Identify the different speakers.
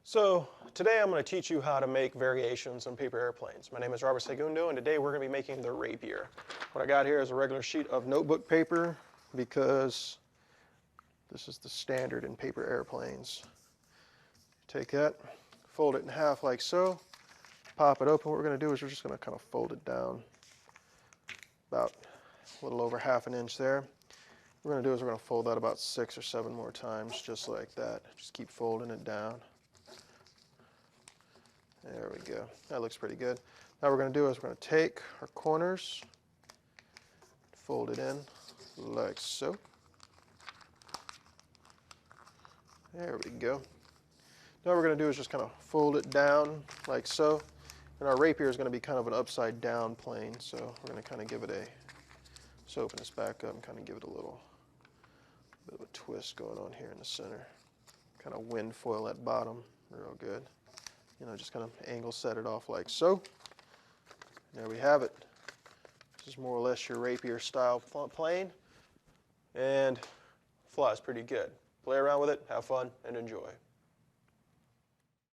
Speaker 1: So today I'm going to teach you how to make variations on paper airplanes. My name is Robert Segundo, and today we're going to be making the Rapier. What I got here is a regular sheet of notebook paper because this is the standard in paper airplanes. Take that, fold it in half like so, pop it open. What we're going to do is we're just going to kind of fold it down about a little over ½ an inch there. What we're going to do is we're going to fold that about 6 or 7 more times, just like that. Just keep folding it down. There we go. That looks pretty good. Now what we're going to do is we're going to take our corners, fold it in like so. There we go. Now what we're going to do is just kind of fold it down like so. And our Rapier is going to be kind of an upside down plane, so we're going to kind of give it a, just open this back up and kind of give it a little bit of a twist going on here in the center. Kind of wind foil that bottom real good. You know, just kind of angle set it off like so. There we have it. This is more or less your Rapier style plane, and flies pretty good. Play around with it, have fun, and enjoy.